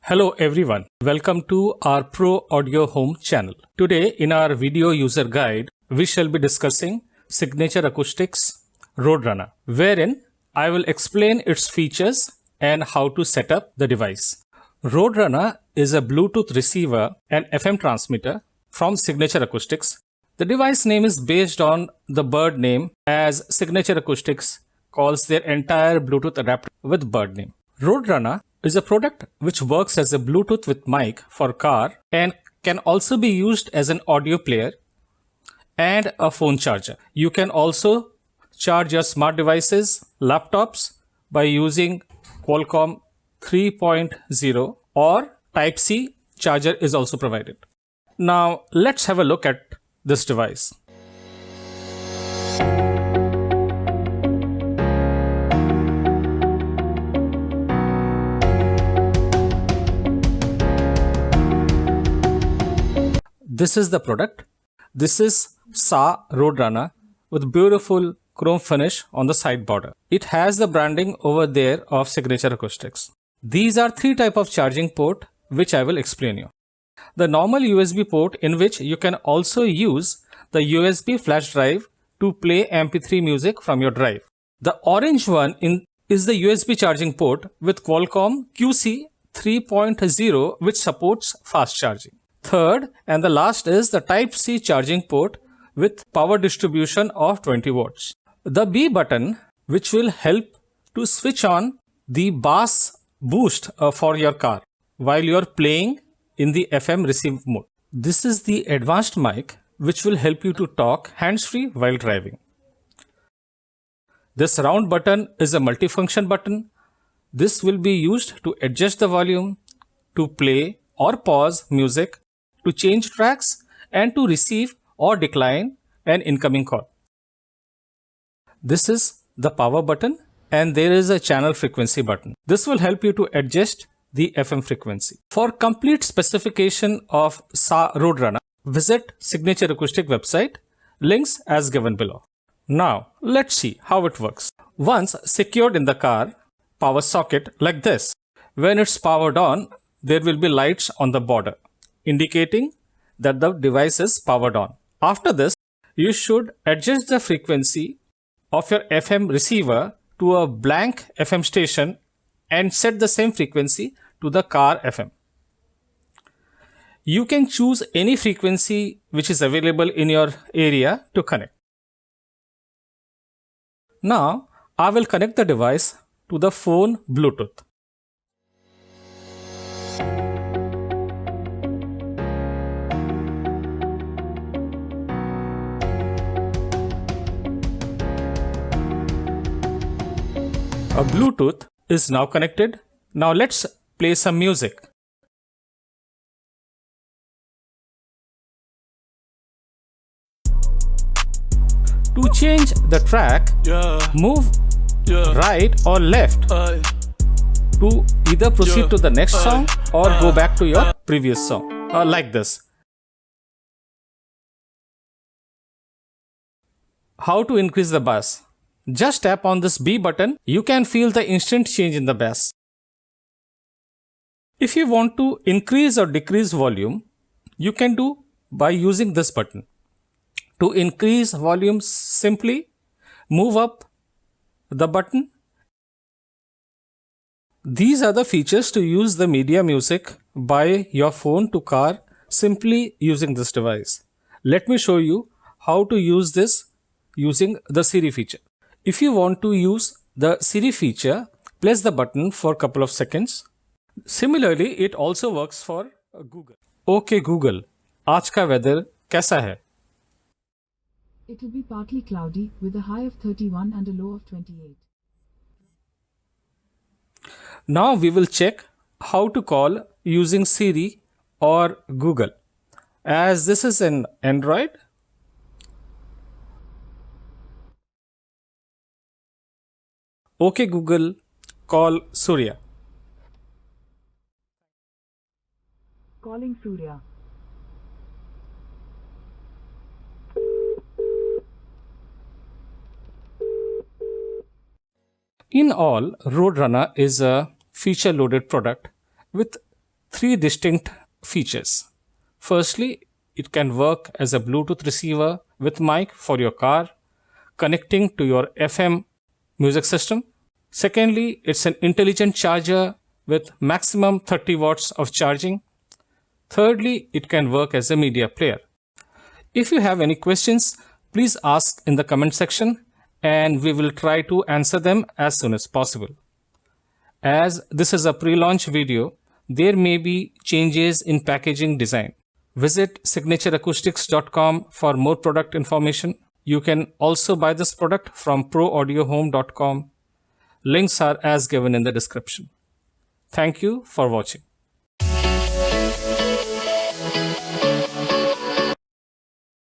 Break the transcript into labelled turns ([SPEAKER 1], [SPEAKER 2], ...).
[SPEAKER 1] Hello everyone, welcome to our Pro Audio Home channel. Today in our video user guide, we shall be discussing Signature Acoustics Roadrunner, wherein I will explain its features and how to set up the device. Roadrunner is a Bluetooth receiver and FM transmitter from Signature Acoustics. The device name is based on the bird name, as Signature Acoustics calls their entire Bluetooth adapter with bird name. Roadrunner is a product which works as a Bluetooth with mic for car and can also be used as an audio player and a phone charger. You can also charge your smart devices, laptops by using Qualcomm 3.0 or Type-C charger is also provided. Now let's have a look at this device. This is the product. This is SA Roadrunner with beautiful chrome finish on the side border. It has the branding over there of Signature Acoustics. These are three types of charging port which I will explain you. The normal USB port, in which you can also use the USB flash drive to play MP3 music from your drive. The orange one is the USB charging port with Qualcomm QC 3.0 which supports fast charging. Third and the last is the Type-C charging port with power distribution of 20 watts. The B button, which will help to switch on the bass boost for your car while you are playing in the FM receive mode. This is the advanced mic which will help you to talk hands-free while driving. This round button is a multifunction button. This will be used to adjust the volume, to play or pause music, to change tracks, and to receive or decline an incoming call. This is the power button, and there is a channel frequency button. This will help you to adjust the FM frequency. For complete specification of SA Roadrunner, visit Signature Acoustic website, links as given below. Now let's see how it works. Once secured in the car, power socket like this. When it's powered on, there will be lights on the border indicating that the device is powered on. After this, you should adjust the frequency of your FM receiver to a blank FM station and set the same frequency to the car FM. You can choose any frequency which is available in your area to connect. Now, I will connect the device to the phone Bluetooth. A Bluetooth is now connected. Now let's play some music. To change the track, move right or left to either proceed to the next song or go back to your previous song, like this. How to increase the bass? Just tap on this B button. You can feel the instant change in the bass. If you want to increase or decrease volume, you can do by using this button. To increase volume, simply move up the button. These are the features to use the media music by your phone to car simply using this device. Let me show you how to use this using the Siri feature. If you want to use the Siri feature, press the button for a couple of seconds. Similarly, it also works for Google. Okay Google, आज का weather कैसा है?
[SPEAKER 2] It will be partly cloudy with a high of 31 and a low of 28.
[SPEAKER 1] Now we will check how to call using Siri or Google. As this is an Android, okay Google, call Surya.
[SPEAKER 2] Calling Surya.
[SPEAKER 1] In all, Roadrunner is a feature-loaded product with 3 distinct features. Firstly, it can work as a Bluetooth receiver with mic for your car, connecting to your FM music system. Secondly, it's an intelligent charger with maximum 30 watts of charging. Thirdly, it can work as a media player. If you have any questions, please ask in the comment section and we will try to answer them as soon as possible. As this is a pre-launch video, there may be changes in packaging design. Visit signatureacoustics.com for more product information. You can also buy this product from proaudiohome.com. Links are as given in the description. Thank you for watching.